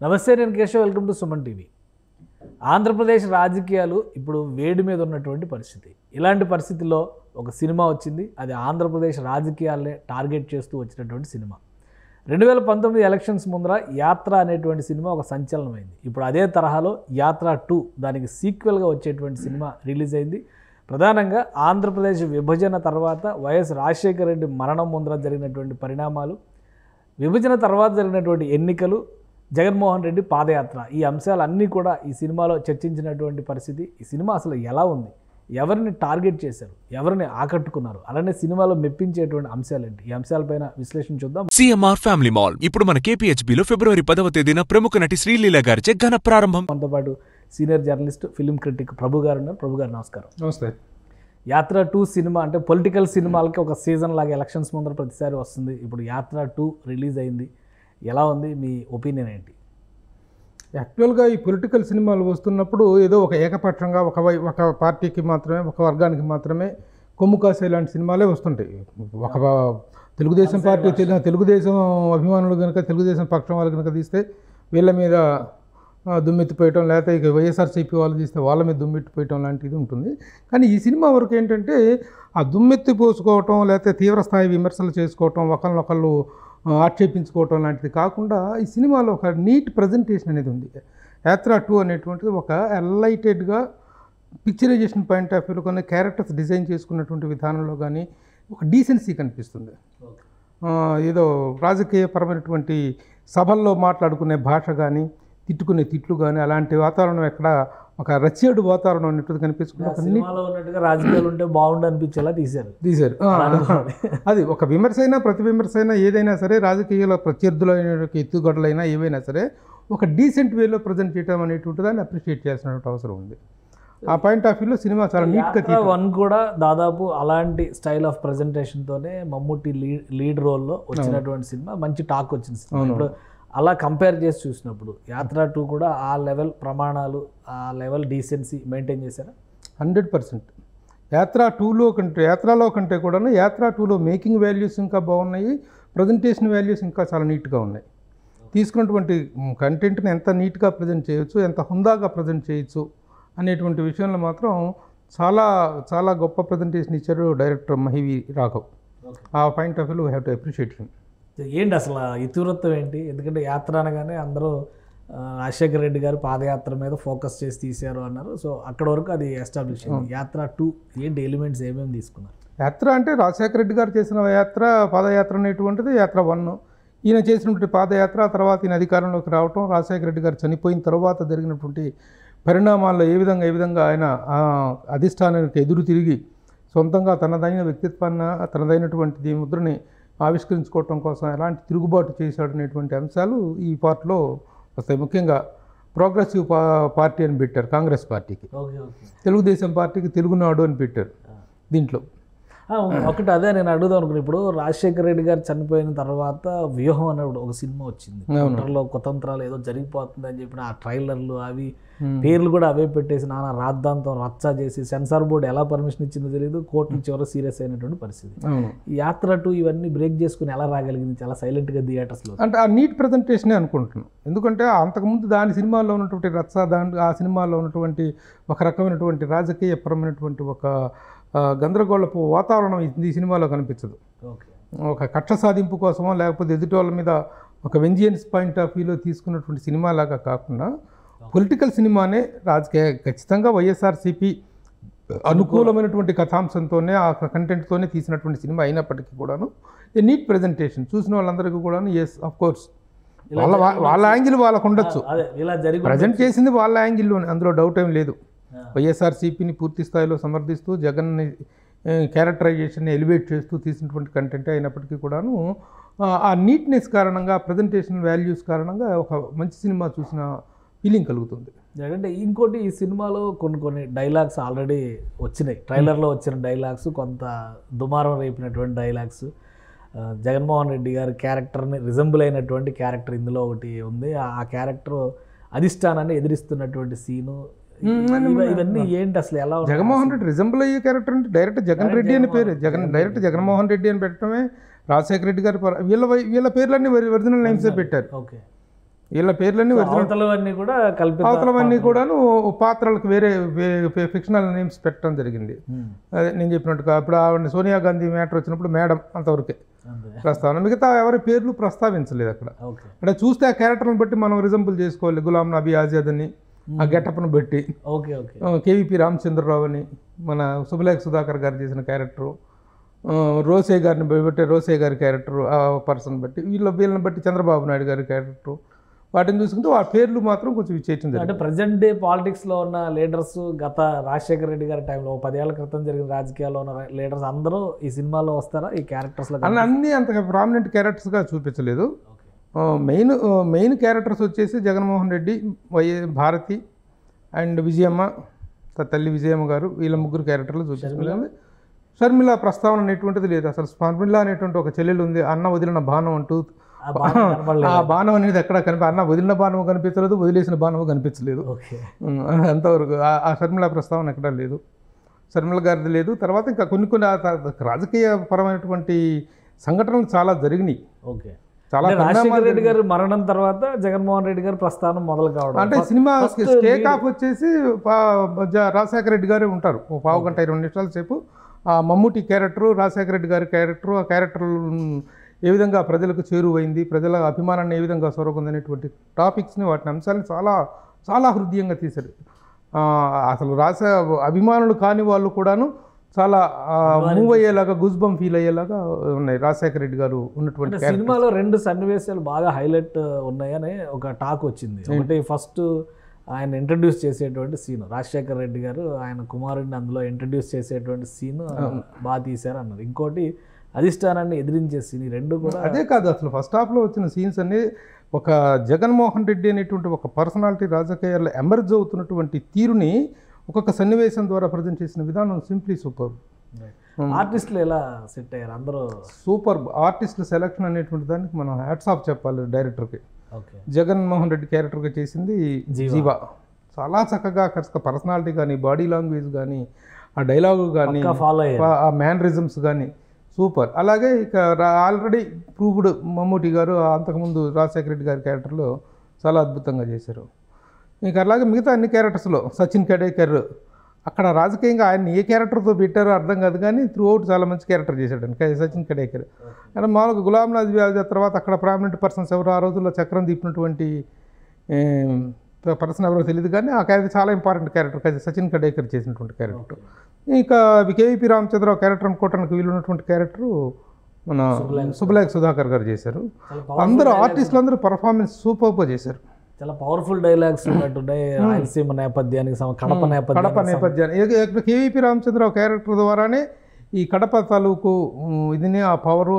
నమస్తే, నేను Keshav. Welcome to Suman TV. Andhra Pradesh రాజకీయాలు ఇప్పుడు వేడి మీద ఉన్నటువంటి పరిస్థితి. ఇలాంటి పరిస్థితుల్లో ఒక సినిమా వచ్చింది. అది ఆంధ్రప్రదేశ్ రాజకీయాలనే టార్గెట్ చేస్తూ వచ్చినటువంటి సినిమా. 2019 ఎలక్షన్స్ ముందర యాత్ర అనేటువంటి సినిమా ఒక సంచలనమైంది. ఇప్పుడు అదే తరహాలో యాత్ర 2 దానికి సీక్వెల్గా వచ్చేటువంటి సినిమా రిలీజ్ అయింది. ప్రధానంగా ఆంధ్రప్రదేశ్ విభజన తర్వాత వైఎస్ రాజశేఖర రెడ్డి మరణం ముందర జరిగినటువంటి పరిణామాలు, విభజన తర్వాత జరిగినటువంటి ఎన్నికలు, జగన్మోహన్ రెడ్డి పాదయాత్ర, ఈ అంశాలన్నీ కూడా ఈ సినిమాలో చర్చించినటువంటి పరిస్థితి. ఈ సినిమా అసలు ఎలా ఉంది, ఎవరిని టార్గెట్ చేశారు, ఎవరిని ఆకట్టుకున్నారు, అలానే సినిమాలో మెప్పించేటువంటి అంశాలు ఏంటి, ఈ అంశాలపైన విశ్లేషణ చూద్దాం. సిఎంఆర్ ఫ్యామిలీ మాల్ ఇప్పుడు మన KPHBలో ఫిబ్రవరి 10వ తేదీన ప్రముఖ నటి శ్రీలీల గారిచే ఘన ప్రారంభం. మనతో పాటు సీనియర్ జర్నలిస్ట్, ఫిలిం క్రిటిక్ ప్రభు గారు ఉన్నారు. ప్రభు గారు నమస్కారం. నమస్తే. యాత్ర 2 సినిమా అంటే పొలిటికల్ సినిమాలకి ఒక సీజన్ లాగా ఎలక్షన్స్ ముందర ప్రతిసారి వస్తుంది. ఇప్పుడు యాత్ర 2 రిలీజ్ అయింది. ఎలా ఉంది, మీ ఒపీనియన్ ఏంటి? యాక్చువల్గా ఈ పొలిటికల్ సినిమాలు వస్తున్నప్పుడు ఏదో ఒక ఏకపక్షంగా ఒక పార్టీకి మాత్రమే, ఒక వర్గానికి మాత్రమే కొమ్ము కాసే లాంటి సినిమాలే వస్తుంటాయి. ఒక తెలుగుదేశం పార్టీ, తెలుగుదేశం అభిమానులు కనుక, తెలుగుదేశం పక్షం వాళ్ళు కనుక తీస్తే వీళ్ళ మీద దుమ్మెత్తిపోయటం, లేకపోతే ఇక వైఎస్ఆర్సీపీ వాళ్ళు తీస్తే వాళ్ళ మీద దుమ్మెత్తిపోయటం లాంటిది ఉంటుంది. కానీ ఈ సినిమా వరకు ఏంటంటే ఆ దుమ్మెత్తి పోసుకోవటం, లేకపోతే తీవ్రస్థాయి విమర్శలు చేసుకోవటం, ఒకళ్ళనొకళ్ళు ఆక్షేపించుకోవటం లాంటిది కాకుండా ఈ సినిమాలో ఒక నీట్ ప్రజెంటేషన్ అనేది ఉంది. యాత్ర 2 అనేటువంటిది ఒక ఎన్లైటెడ్గా పిక్చరైజేషన్ పాయింట్ ఆఫ్ వ్యూలో కొన్ని క్యారెక్టర్స్ డిజైన్ చేసుకున్నటువంటి విధానంలో కానీ ఒక డీసెన్సీ కనిపిస్తుంది. ఏదో రాజకీయపరమైనటువంటి సభల్లో మాట్లాడుకునే భాష కానీ, తిట్టుకునే తిట్లు కానీ అలాంటి వాతావరణం ఎక్కడ ఒక రచ్చేడు వాతావరణం అన్నట్టు కనిపిస్తుంది. రాజకీయాలు ఉంటే బాగుండు అనిపించేలా తీశారు. అది ఒక విమర్శ అయినా, ప్రతి విమర్శ అయినా, ఏదైనా సరే రాజకీయాల ప్రత్యర్థులైన ఎత్తుగడలైనా ఏవైనా సరే ఒక డీసెంట్ వేలో ప్రజెంట్ చేయడం అనేటువంటి దాన్ని అప్రిషియేట్ చేయాల్సిన అవసరం ఉంది. ఆ పాయింట్ ఆఫ్ వ్యూలో సినిమా చాలా నీట్గా 1 కూడా దాదాపు అలాంటి స్టైల్ ఆఫ్ ప్రజెంటేషన్తోనే మమ్ముట్టి లీడ్ రోల్లో వచ్చినటువంటి సినిమా, మంచి టాక్ వచ్చింది సినిమా. ఇప్పుడు అలా కంపేర్ చేసి చూసినప్పుడు యాత్ర 2 కూడా ఆ లెవెల్ ప్రమాణాలు, ఆ లెవెల్ డీసెన్సీ మెయింటైన్ చేశారా? 100%. యాత్ర 2లో కంటే కూడా యాత్ర 2లో మేకింగ్ వాల్యూస్ ఇంకా బాగున్నాయి, ప్రజెంటేషన్ వాల్యూస్ ఇంకా చాలా నీట్గా ఉన్నాయి. తీసుకున్నటువంటి కంటెంట్ని ఎంత నీట్గా ప్రజెంట్ చేయొచ్చు, ఎంత హుందాగా ప్రజెంట్ చేయొచ్చు అనేటువంటి విషయంలో మాత్రం చాలా చాలా గొప్ప ప్రజెంటేషన్ ఇచ్చారు డైరెక్టర్ మహివి రాఘవ్. ఆ పాయింట్ ఆఫ్ వ్యూలో we have to appreciate him. ఏంటి అసలు ఇతివృత్తం ఏంటి? ఎందుకంటే యాత్ర అనగానే అందరూ రాజశేఖర రెడ్డి గారు పాదయాత్ర మీద ఫోకస్ చేసి తీశారు అన్నారు. సో అక్కడ వరకు అది ఎస్టాబ్లిష్ అయింది. యాత్ర 2 ఏంటి ఎలిమెంట్స్ ఏమేమి తీసుకున్నారు? యాత్ర అంటే రాజశేఖర రెడ్డి గారు చేసిన యాత్ర, పాదయాత్ర అనేటువంటిది యాత్ర 1. ఈయన చేసినటువంటి పాదయాత్ర, తర్వాత ఈయన అధికారంలోకి రావటం, రాజశేఖర రెడ్డి గారు చనిపోయిన తర్వాత జరిగినటువంటి పరిణామాల్లో ఏ విధంగా ఆయన అధిష్టానానికి ఎదురు తిరిగి సొంతంగా తనదైన వ్యక్తిత్వాన్ని, తనదైనటువంటి ముద్రని ఆవిష్కరించుకోవటం కోసం ఎలాంటి తిరుగుబాటు చేశాడనేటువంటి అంశాలు ఈ పార్ట్లో వస్తాయి. ముఖ్యంగా ప్రోగ్రెసివ్ పార్టీ అని పెట్టారు కాంగ్రెస్ పార్టీకి, తెలుగుదేశం పార్టీకి తెలుగునాడు అని పెట్టారు. దీంట్లో ఒకటి అదే నేను అడుగుదాం అనుకున్నాను. ఇప్పుడు రాజశేఖర రెడ్డి గారు చనిపోయిన తర్వాత వ్యూహం అనేప్పుడు ఒక సినిమా వచ్చింది. కుట్రలో కుతంత్రాలు ఏదో జరిగిపోతుంది అని చెప్పిన ఆ ట్రైలర్లు, అవి పేర్లు కూడా అవే పెట్టేసి నానా రాద్ధాంతం రచ్చ చేసి సెన్సార్ బోర్డు ఎలా పర్మిషన్ ఇచ్చిందో తెలియదు, కోర్టులు చివర సీరియస్ అయినటువంటి పరిస్థితి. ఈ యాత్ర 2 ఇవన్నీ బ్రేక్ చేసుకుని ఎలా రాగలిగింది చాలా సైలెంట్గా థియేటర్స్లో? అంటే ఆ నీట్ ప్రజెంటేషనే అనుకుంటున్నాను. ఎందుకంటే అంతకుముందు దాని సినిమాలో ఉన్నటువంటి రచ్చ, ఆ సినిమాలో ఉన్నటువంటి ఒక రకమైనటువంటి రాజకీయపరమైనటువంటి ఒక గందరగోళపు వాతావరణం ఈ సినిమాలో కనిపించదు. ఒక కక్ష సాధింపు కోసమో, లేకపోతే ఎదుటోళ్ళ మీద ఒక వెంజియన్స్ పాయింట్ ఆఫ్ వ్యూలో తీసుకున్నటువంటి సినిమా లాగా కాకుండా పొలిటికల్ సినిమానే, రాజకీయ ఖచ్చితంగా వైఎస్ఆర్సీపీ అనుకూలమైనటువంటి కథాంశంతోనే, ఆ కంటెంట్తోనే తీసినటువంటి సినిమా అయినప్పటికీ కూడాను ఏ నీట్ ప్రజెంటేషన్ చూసిన వాళ్ళందరికీ కూడాను ఎస్ ఆఫ్ కోర్స్ వాళ్ళ యాంగిల్ వాళ్ళకు ఉండొచ్చు, ప్రజెంట్ చేసింది వాళ్ళ యాంగిల్లోనే, అందులో డౌట్ ఏం లేదు. వైఎస్ఆర్సీపీని పూర్తి స్థాయిలో సమర్థిస్తూ, జగన్ని క్యారెక్టరైజేషన్ని ఎలివేట్ చేస్తూ తీసినటువంటి కంటెంట్ అయినప్పటికీ కూడాను ఆ నీట్నెస్ కారణంగా, ప్రజెంటేషన్ వాల్యూస్ కారణంగా ఒక మంచి సినిమా చూసిన ఫీలింగ్ కలుగుతుంది. ఎందుకంటే ఇంకోటి, ఈ సినిమాలో కొన్ని డైలాగ్స్ ఆల్రెడీ వచ్చినాయి. ట్రైలర్లో వచ్చిన డైలాగ్స్, కొంత దుమారం రేపినటువంటి డైలాగ్స్, జగన్మోహన్ రెడ్డి గారి క్యారెక్టర్ని రిజంబుల్ అయినటువంటి క్యారెక్టర్ ఇందులో ఒకటి ఉంది. ఆ క్యారెక్టర్ అధిష్టానాన్ని ఎదిరిస్తున్నటువంటి సీను, ఇవన్నీ ఏంటి అసలు? ఎలా జగన్మోహన్ రెడ్డి రిజంబుల్ అయ్యే క్యారెక్టర్ అంటే డైరెక్ట్ జగన్ రెడ్డి అని పేరు, డైరెక్ట్ జగన్మోహన్ రెడ్డి అని పెట్టడమే రాజశేఖర రెడ్డి గారి వీళ్ళ పేర్లన్నీ ఒరిజినల్ నేమ్సే పెట్టారు. వీళ్ళ పేర్లన్నీ ఒరిజినల్, అవతలవన్నీ కూడా కల్పిత అవతలవన్నీ కూడాను పాత్రలకు వేరే ఫిక్షనల్ నేమ్స్ పెట్టడం జరిగింది. అదే నేను చెప్పినట్టుగా ఇప్పుడు ఆవిడ సోనియా గాంధీ మ్యాటర్ వచ్చినప్పుడు మేడం అంతవరకే ప్రస్తావన, మిగతా ఎవరి పేర్లు ప్రస్తావించలేదు అక్కడ. ఓకే అంటే చూస్తే ఆ క్యారెక్టర్ని బట్టి మనం రిజంబుల్ చేసుకోవాలి. గులాం నబీ ఆజాద్ అని ఆ గెటప్ను బట్టి, ఓకే ఓకే కేవీపీ రామచంద్రరావు అని మన సుబలేఖ సుధాకర్ గారు చేసిన క్యారెక్టరు, రోసే గారిని బట్టి రోసే గారి క్యారెక్టరు, ఆ పర్సన్ బట్టి వీళ్ళని బట్టి చంద్రబాబు నాయుడు గారి క్యారెక్టరు, వాటిని చూసుకుంటే ఆ పేర్లు మాత్రం కొంచెం విచ్చేయటం జరిగింది. అంటే ప్రజెంట్ డే పాలిటిక్స్లో ఉన్న లీడర్స్ గత రాజశేఖర రెడ్డి గారి టైంలో 10 ఏళ్ల క్రితం జరిగిన రాజకీయాల్లో ఉన్న లీడర్స్ అందరూ ఈ సినిమాలో వస్తారా ఈ క్యారెక్టర్స్లో? అన్నీ అంతగా ప్రామినెంట్ క్యారెక్టర్స్గా చూపించలేదు. మెయిన్ క్యారెక్టర్స్ వచ్చేసి జగన్మోహన్ రెడ్డి, భారతి అండ్ విజయమ్మ, తల్లి విజయమ్మ గారు, వీళ్ళ ముగ్గురు క్యారెక్టర్లు చూపించలేదు. షర్మిల ప్రస్తావన అనేటువంటిది లేదు అసలు. షర్మిల అనేటువంటి ఒక చెల్లెలు ఉంది, అన్న వదిలిన బాణం అంటూ. ఆ బాణం అనేది ఎక్కడ అన్న వదిలిన బాణం కనిపించలేదు, వదిలేసిన బాణం కనిపించలేదు. అంతవరకు ఆ షర్మిల ప్రస్తావన ఎక్కడా లేదు, షర్మిల గారిది లేదు. తర్వాత ఇంకా కొన్ని రాజకీయ పరమైనటువంటి సంఘటనలు చాలా జరిగినాయి. ఓకే చాలా రాజశేఖర రెడ్డి గారు మరణం తర్వాత జగన్మోహన్ రెడ్డి గారి ప్రస్థానం మొదలు కావడం, అంటే సినిమా టేక్ ఆఫ్ వచ్చేసి రాజశేఖర రెడ్డి గారే ఉంటారు. 1 గంట 20 నిమిషాల సేపు ఆ మమ్ముటి క్యారెక్టరు, రాజశేఖర రెడ్డి గారి క్యారెక్టరు, ఆ క్యారెక్టర్ ఏ విధంగా ప్రజలకు చేరువైంది, ప్రజల అభిమానాన్ని ఏ విధంగా సొరగొందనేటువంటి టాపిక్స్ని, వాటిని అంశాలని చాలా చాలా హృదయంగా తీశారు. అసలు అభిమానులు కాని వాళ్ళు కూడాను చాలా మూవ్ అయ్యేలాగా, గుజ్బం ఫీల్ అయ్యేలాగా ఉన్నాయి రాజశేఖర రెడ్డి గారు ఉన్నటువంటి. సినిమాలో 2 సన్నివేశాలు బాగా హైలైట్ ఉన్నాయని ఒక టాక్ వచ్చింది. ఒకటి ఫస్ట్ ఆయన ఇంట్రడ్యూస్ చేసేటువంటి సీన్, రాజశేఖర రెడ్డి గారు ఆయన కుమారుడిని అందులో ఇంట్రడ్యూస్ చేసేటువంటి సీన్ బాగా తీశారు అన్నారు. ఇంకోటి అధిష్టానాన్ని ఎదిరించే సీన్. ఈ 2 కూడా అదే కాదు, అసలు ఫస్ట్ హాఫ్లో వచ్చిన సీన్స్ అన్ని ఒక జగన్మోహన్ రెడ్డి అనేటువంటి ఒక పర్సనాలిటీ రాజకీయాల్లో ఎమర్జ్ అవుతున్నటువంటి తీరుని ఒక్కొక్క సన్నివేశం ద్వారా ప్రజెంట్ చేసిన విధానం సింప్లీ సూపర్. ఆర్టిస్టులు ఎలా సెట్ అయ్యారు అందరూ? సూపర్. ఆర్టిస్టుల సెలక్షన్ అనేటువంటి దానికి మనం హ్యాట్స్ ఆఫ్ చెప్పాలి డైరెక్టర్కి. జగన్మోహన్ రెడ్డి క్యారెక్టర్గా చేసింది జీవా. చాలా చక్కగా పర్సనాలిటీ కానీ, బాడీ లాంగ్వేజ్ కానీ, ఆ డైలాగు కానీ, ఆ మ్యానరిజమ్స్ కానీ సూపర్. అలాగే ఇక ఆల్రెడీ ప్రూవ్డ్ మమ్మూటి గారు అంతకుముందు రాజశేఖర రెడ్డి గారి క్యారెక్టర్లో చాలా అద్భుతంగా చేశారు. ఇంకా అలాగే మిగతా అన్ని క్యారెక్టర్స్లో సచిన్ కడేకర్, అక్కడ రాజకీయంగా ఆయన ఏ క్యారెక్టర్తో పెట్టారో అర్థం కాదు కానీ త్రూ అవుట్ చాలా మంచి క్యారెక్టర్ చేశాడు సచిన్ కడేకర్. అంటే మామూలుగా గులాం నబీ ఆజాద్ తర్వాత అక్కడ ప్రామినెంట్ పర్సన్స్ ఎవరు ఆ రోజుల్లో చక్రం తిప్పినటువంటి పర్సన్ ఎవరో తెలియదు కానీ ఆ క్యారెక్టర్ చాలా ఇంపార్టెంట్ క్యారెక్టర్ సచిన్ కడేకర్ చేసినటువంటి క్యారెక్టర్. ఇంకా కేవీపీ రామచంద్రరావు క్యారెక్టర్ అనుకోవటానికి వీలున్నటువంటి క్యారెక్టరు మన సుబలేఖ సుధాకర్ గారు చేశారు. అందరూ ఆర్టిస్టులు అందరూ పర్ఫార్మెన్స్ సూపర్గా చేశారు. చాలా పవర్ఫుల్ డైలాగ్స్ ఉన్నట్టున్నాయి. రాయలసీమ నేపథ్యానికి, కడప నేపథ్యాన్ని కేవీపీ రామచంద్రరావు క్యారెక్టర్ ద్వారానే ఈ కడప తాలూకు ఇదిని, ఆ పవరు,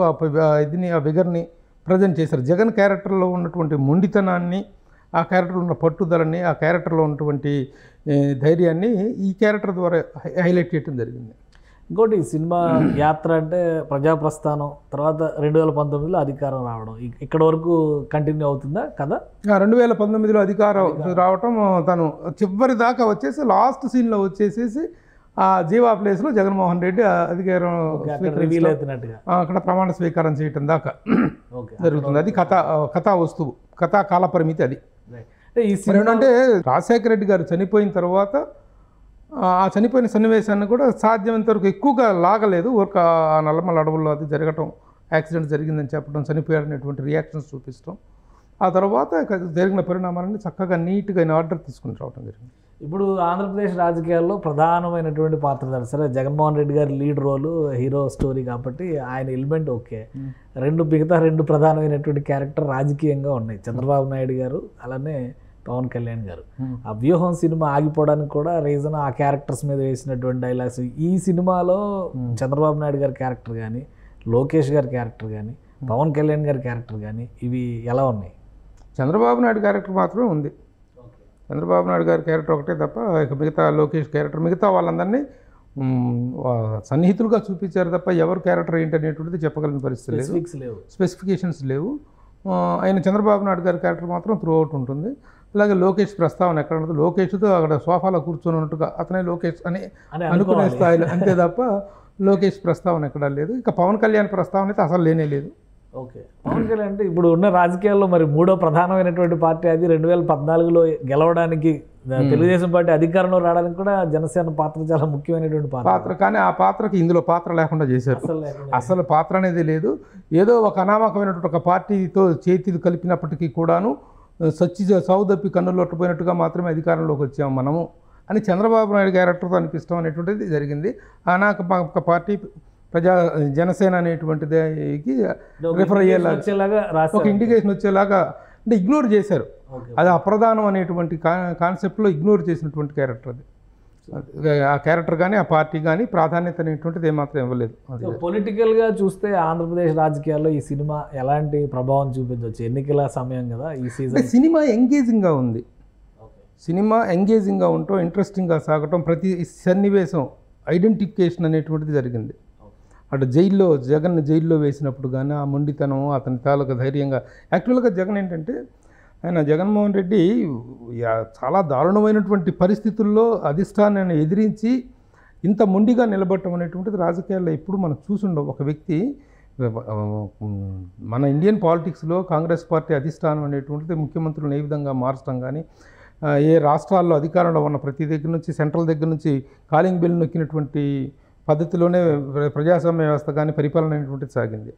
ఇదిని, ఆ విగర్ని ప్రజెంట్ చేశారు. జగన్ క్యారెక్టర్లో ఉన్నటువంటి మొండితనాన్ని, ఆ క్యారెక్టర్లో ఉన్న పట్టుదలని, ఆ క్యారెక్టర్లో ఉన్నటువంటి ధైర్యాన్ని ఈ క్యారెక్టర్ ద్వారా హైలైట్ చేయడం జరిగింది. ఇంకోటి సినిమా యాత్ర అంటే ప్రజాప్రస్థానం తర్వాత 2019లో అధికారం రావడం, ఇక్కడ వరకు కంటిన్యూ అవుతుందా కదా? 2019లో అధికారం రావటం, తను చివరి దాకా వచ్చేసి లాస్ట్ సీన్లో వచ్చేసేసి ఆ జీవా ప్లేస్లో జగన్మోహన్ రెడ్డి అధికారం అక్కడ ప్రమాణ స్వీకారం చేయటం దాకా జరుగుతుంది. అది కథా వస్తువు, కథా కాల పరిమితి. అది ఏంటంటే రాజశేఖర రెడ్డి గారు చనిపోయిన తర్వాత ఆ చనిపోయిన సన్నివేశాన్ని కూడా సాధ్యమైనంత వరకు ఎక్కువగా లాగలేదు. ఆ నల్లమల అడవుల్లో అది జరగటం, యాక్సిడెంట్ జరిగిందని చెప్పడం, చనిపోయాడనేటువంటి రియాక్షన్స్ చూపించడం, ఆ తర్వాత జరిగిన పరిణామాలని చక్కగా నీట్గా ఆర్డర్ తీసుకుని రావడం జరిగింది. ఇప్పుడు ఆంధ్రప్రదేశ్ రాజకీయాల్లో ప్రధానమైనటువంటి పాత్రధారి, సరే జగన్మోహన్ రెడ్డి గారి లీడ్ రోలు, హీరో స్టోరీ కాబట్టి ఆయన ఎలిమెంట్ ఓకే. మిగతా 2 ప్రధానమైనటువంటి క్యారెక్టర్ రాజకీయంగా ఉన్నాయి, చంద్రబాబు నాయుడు గారు అలానే పవన్ కళ్యాణ్ గారు. ఆ వ్యూహం సినిమా ఆగిపోవడానికి కూడా రీజన్ ఆ క్యారెక్టర్స్ మీద వేసినటువంటి డైలాగ్స్. ఈ సినిమాలో చంద్రబాబు నాయుడు గారి క్యారెక్టర్ కానీ, లోకేష్ గారి క్యారెక్టర్ కానీ, పవన్ కళ్యాణ్ గారి క్యారెక్టర్ కానీ ఇవి ఎలా ఉన్నాయి? చంద్రబాబు నాయుడు క్యారెక్టర్ మాత్రమే ఉంది. చంద్రబాబు నాయుడు గారి క్యారెక్టర్ ఒకటే తప్ప ఇక మిగతా లోకేష్ క్యారెక్టర్, మిగతా వాళ్ళందరినీ సన్నిహితులుగా చూపించారు తప్ప ఎవరు క్యారెక్టర్ ఏంటనేటువంటిది చెప్పగలిగిన పరిస్థితి లేదు, స్పెసిఫికేషన్స్ లేవు. ఆయన చంద్రబాబు నాయుడు గారి క్యారెక్టర్ మాత్రం త్రూ అవుట్ ఉంటుంది. అలాగే లోకేష్ ప్రస్తావన ఎక్కడ ఉంటుంది, లోకేష్తో అక్కడ సోఫాలో కూర్చొని ఉన్నట్టుగా అతనే లోకేష్ అని అనుకునే స్థాయిలో, అంతే తప్ప లోకేష్ ప్రస్తావన ఎక్కడా లేదు. ఇక పవన్ కళ్యాణ్ ప్రస్తావన అయితే అసలు లేనే లేదు. ఓకే, పవన్ కళ్యాణ్ అంటే ఇప్పుడు ఉన్న రాజకీయాల్లో మరి మూడో ప్రధానమైనటువంటి పార్టీ అది. 2014లో గెలవడానికి తెలుగుదేశం పార్టీ అధికారంలో రావడానికి కూడా జనసేన పాత్ర చాలా ముఖ్యమైనటువంటి పాత్ర. కానీ ఆ పాత్రకి ఇందులో పాత్ర లేకుండా చేశారు. అసలు పాత్ర అనేది లేదు. ఏదో ఒక అనామకమైనటువంటి ఒక పార్టీతో చేతులు కలిపినప్పటికీ కూడాను సౌదప్పి కన్నులొట్టపోయినట్టుగా మాత్రమే అధికారంలోకి వచ్చాము మనము అని చంద్రబాబు నాయుడు క్యారెక్టర్తో అనిపిస్తాం అనేటువంటిది జరిగింది. అనామక పార్టీ జనసేన అనేటువంటిదికి రిఫర్ అయ్యేలాగా ఒక ఇండికేషన్ వచ్చేలాగా అంటే ఇగ్నోర్ చేశారు. అది అప్రధానం అనేటువంటి కాన్సెప్ట్లో ఇగ్నోర్ చేసినటువంటి క్యారెక్టర్ అది. ఆ క్యారెక్టర్ కానీ ఆ పార్టీ కానీ ప్రాధాన్యత అనేటువంటిది ఏమాత్రం ఇవ్వలేదు. పొలిటికల్గా చూస్తే ఆంధ్రప్రదేశ్ రాజకీయాల్లో ఈ సినిమా ఎలాంటి ప్రభావం చూపించవచ్చు? ఎన్నికల సమయం కదా ఈ సీజన్. సినిమా ఎంగేజింగ్గా ఉంది. సినిమా ఎంగేజింగ్గా ఉండటం, ఇంట్రెస్టింగ్గా సాగటం, ప్రతి సన్నివేశం ఐడెంటిఫికేషన్ అనేటువంటిది జరిగింది. అటు జగన్ని జైల్లో వేసినప్పుడు కానీ ఆ మొండితనం, అతని తాలూకా ధైర్యంగా. యాక్చువల్గా జగన్ ఏంటంటే జగన్మోహన్ రెడ్డి చాలా దారుణమైనటువంటి పరిస్థితుల్లో అధిష్టానాన్ని ఎదిరించి ఇంత మొండిగా నిలబడటం అనేటువంటిది రాజకీయాల్లో ఎప్పుడు మనం చూసుండం. ఒక వ్యక్తి మన ఇండియన్ పాలిటిక్స్లో కాంగ్రెస్ పార్టీ అధిష్టానం అనేటువంటిది ముఖ్యమంత్రులను ఏ విధంగా మార్చడం కానీ, ఏ రాష్ట్రాల్లో అధికారంలో ఉన్న ప్రతి దగ్గర నుంచి సెంట్రల్ దగ్గర నుంచి కాలింగ్ బెల్ నొక్కినటువంటి పద్ధతిలోనే ప్రజాస్వామ్య వ్యవస్థ కానీ పరిపాలన అనేటువంటిది సాగింది.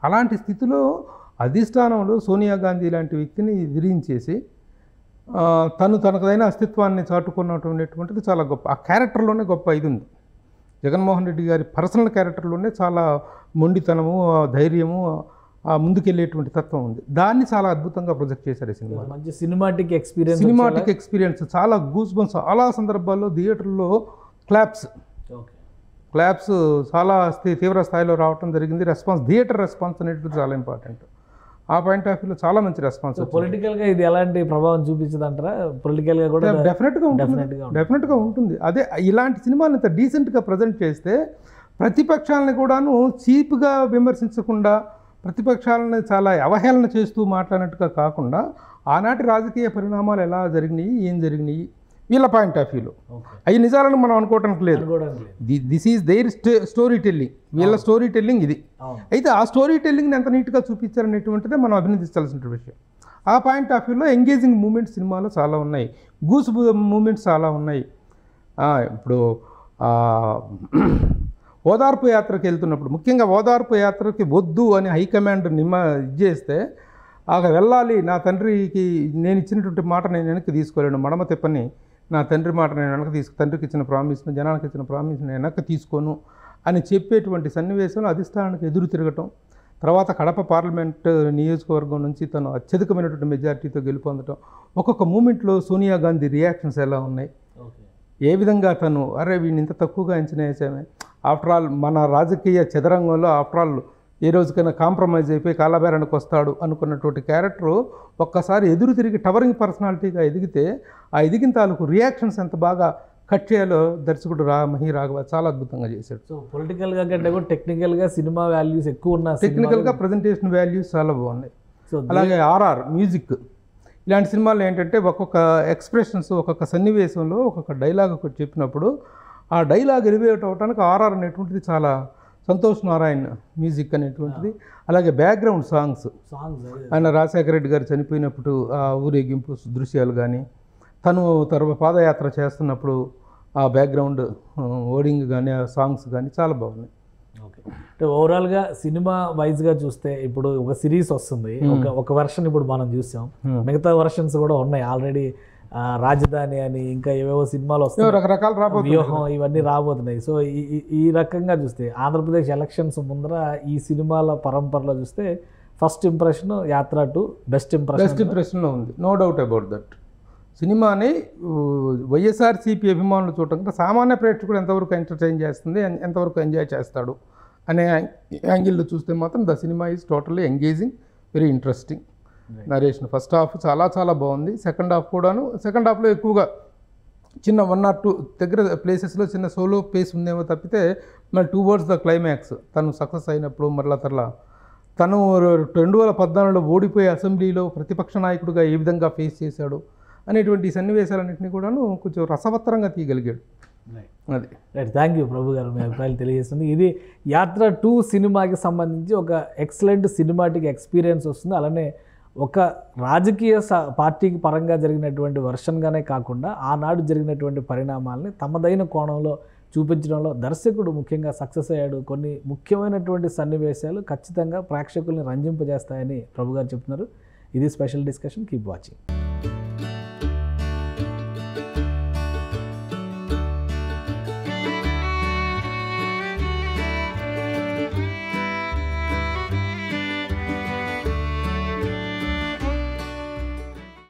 అలాంటి స్థితిలో అధిష్టానంలో సోనియా గాంధీ లాంటి వ్యక్తిని ఎదిరించేసి తనకదైన అస్తిత్వాన్ని చాటుకున్నటువంటిది చాలా గొప్ప. ఆ క్యారెక్టర్లోనే గొప్ప ఇది ఉంది. జగన్మోహన్ రెడ్డి గారి పర్సనల్ క్యారెక్టర్లోనే చాలా మొండితనము, ధైర్యము, ముందుకెళ్ళేటువంటి తత్వం ఉంది. దాన్ని చాలా అద్భుతంగా ప్రొజెక్ట్ చేశారు ఈ సినిమా. మంచి సినిమాటిక్ ఎక్స్పీరియన్స్, చాలా గూస్ బంప్స్. చాలా సందర్భాల్లో థియేటర్లో క్లాప్స్ చాలా తీవ్ర స్థాయిలో రావడం జరిగింది. థియేటర్ రెస్పాన్స్ అనేది చాలా ఇంపార్టెంట్. ఆ పాయింట్ ఆఫ్ వ్యూలో చాలా మంచి రెస్పాన్స్. పొలిటికల్గా ఇది ఎలాంటి ప్రభావం చూపించదంటారా? పొలిటికల్గా కూడా డెఫినెట్గా ఉంటుంది. అదే ఇలాంటి సినిమాని ఇంత డీసెంట్గా ప్రజెంట్ చేస్తే ప్రతిపక్షాలని కూడాను చీప్గా విమర్శించకుండా, ప్రతిపక్షాలను చాలా అవహేళన చేస్తూ మాట్లాడినట్టుగా కాకుండా ఆనాటి రాజకీయ పరిణామాలు ఎలా జరిగినాయి, ఏం జరిగినాయి వీళ్ళ పాయింట్ ఆఫ్ వ్యూలో, అవి నిజాలను మనం అనుకోవటానికి లేదు. This is their story telling. వీళ్ళ స్టోరీ టెల్లింగ్ ఇది. అయితే ఆ స్టోరీ టెల్లింగ్ని ఎంత నీట్గా చూపించారనేటువంటిదే మనం అభినందించాల్సిన విషయం. ఆ పాయింట్ ఆఫ్ వ్యూలో ఎంగేజింగ్ మూమెంట్స్ సినిమాలో చాలా ఉన్నాయి. గూస్ మూమెంట్స్ చాలా ఉన్నాయి. ఇప్పుడు ఓదార్పు యాత్రకి వెళ్తున్నప్పుడు, ముఖ్యంగా ఓదార్పు యాత్రకి వద్దు అని హైకమాండ్ చేస్తే వెళ్ళాలి, నా తండ్రికి నేను ఇచ్చినటువంటి మాట నేను వెనక్కి తీసుకోలేను, మడమ తిప్పని నా తండ్రి మాట నేను వెనక్కి తండ్రికి ఇచ్చిన ప్రామిస్ను, జనానికి ఇచ్చిన ప్రామిస్ను నేను వెనక్కి తీసుకోను అని చెప్పేటువంటి సన్నివేశంలో అధిష్టానానికి ఎదురు తిరగటం. తర్వాత కడప పార్లమెంట్ నియోజకవర్గం నుంచి తను అత్యధికమైనటువంటి మెజార్టీతో గెలుపొందటం. ఒక్కొక్క మూమెంట్లో సోనియా గాంధీ రియాక్షన్స్ ఎలా ఉన్నాయి, ఏ విధంగా తను వీడిని ఇంత తక్కువగా అంచనా వేసామే, ఆఫ్టర్ ఆల్ మన రాజకీయ చదరంగంలో ఆఫ్టర్ ఆల్ ఏ రోజుకైనా కాంప్రమైజ్ అయిపోయి కాలబేరానికి వస్తాడు అనుకున్నటువంటి క్యారెక్టరు ఒక్కసారి ఎదురు తిరిగి టవరింగ్ పర్సనాలిటీగా ఎదిగితే ఆ ఎదిగిన తాలూకు రియాక్షన్స్ ఎంత బాగా కట్ చేయాలో దర్శకుడు మహి రాఘవ చాలా అద్భుతంగా చేశాడు. సో పొలిటికల్గా కంటే కూడా టెక్నికల్గా సినిమా వాల్యూస్ ఎక్కువ ఉన్న, టెక్నికల్గా ప్రజెంటేషన్ వాల్యూస్ చాలా బాగున్నాయి. సో అలాగే ఆర్ఆర్ మ్యూజిక్, ఇలాంటి సినిమాలు ఏంటంటే ఒక్కొక్క ఎక్స్ప్రెషన్స్, ఒక్కొక్క సన్నివేశంలో ఒక్కొక్క డైలాగ్ ఒకటి చెప్పినప్పుడు ఆ డైలాగ్ ఎలివేట్ అవడానికి ఆర్ఆర్ అనేటువంటిది చాలా. సంతోష్ నారాయణ్ మ్యూజిక్ అనేటువంటిది. అలాగే బ్యాక్గ్రౌండ్ సాంగ్స్ ఆయన రాజశేఖర రెడ్డి గారు చనిపోయినప్పుడు ఆ ఊరేగింపు దృశ్యాలు కానీ, తను పాదయాత్ర చేస్తున్నప్పుడు ఆ బ్యాక్గ్రౌండ్ ఓడింగ్ కానీ, ఆ సాంగ్స్ కానీ చాలా బాగున్నాయి. ఓకే, అంటే ఓవరాల్గా సినిమా వైజ్గా చూస్తే ఇప్పుడు ఒక సిరీస్ వస్తుంది, ఒక వెర్షన్ ఇప్పుడు మనం చూసాం, మిగతా వెర్షన్స్ కూడా ఉన్నాయి ఆల్రెడీ. రాజధాని అని ఇంకా ఏవేవో సినిమాలు వస్తాయి, రకరకాల వ్యూహం ఇవన్నీ రాబోతున్నాయి. సో ఈ రకంగా చూస్తే ఆంధ్రప్రదేశ్ ఎలక్షన్స్ ముందర ఈ సినిమాల పరంపరలో చూస్తే first impression Yatra to best ఇంప్రెషన్లో ఉంది. No doubt about that. సినిమాని వైఎస్ఆర్సీపీ అభిమానులు చూడటం కంటే సామాన్య ప్రేక్షకుడు ఎంతవరకు ఎంటర్టైన్ చేస్తుంది, ఎంతవరకు ఎంజాయ్ చేస్తాడు అనే యాంగిల్లో చూస్తే మాత్రం the cinema is totally engaging, very interesting. Narration first half చాలా చాలా బాగుంది. సెకండ్ హాఫ్ కూడాను, సెకండ్ హాఫ్లో ఎక్కువగా చిన్న 1 or 2 దగ్గర ప్లేసెస్లో చిన్న సోలో పేస్ ఉందేమో తప్పితే మళ్ళీ టువర్డ్స్ ద క్లైమాక్స్ తను సక్సెస్ అయినప్పుడు మరలా తను 2014లో ఓడిపోయే అసెంబ్లీలో ప్రతిపక్ష నాయకుడిగా ఏ విధంగా ఫేస్ చేశాడు అనేటువంటి సన్నివేశాలన్నింటినీ కూడాను కొంచెం రసవత్తరంగా తీయగలిగాడు. అది రైట్, థ్యాంక్ యూ ప్రభు గారు, మీ అభిప్రాయాలు తెలియజేస్తుంది. ఇది యాత్ర 2 సినిమాకి సంబంధించి ఒక ఎక్సలెంట్ సినిమాటిక్ ఎక్స్పీరియన్స్ వస్తుంది. అలానే ఒక రాజకీయ పార్టీకి పరంగా జరిగినటువంటి వర్షన్గానే కాకుండా ఆనాడు జరిగినటువంటి పరిణామాలని తమదైన కోణంలో చూపించడంలో దర్శకుడు ముఖ్యంగా సక్సెస్ అయ్యాడు. కొన్ని ముఖ్యమైనటువంటి సన్నివేశాలు ఖచ్చితంగా ప్రేక్షకుల్ని రంజింపజేస్తాయని ప్రభు గారు చెప్తున్నారు. ఇది స్పెషల్ డిస్కషన్. Keep watching.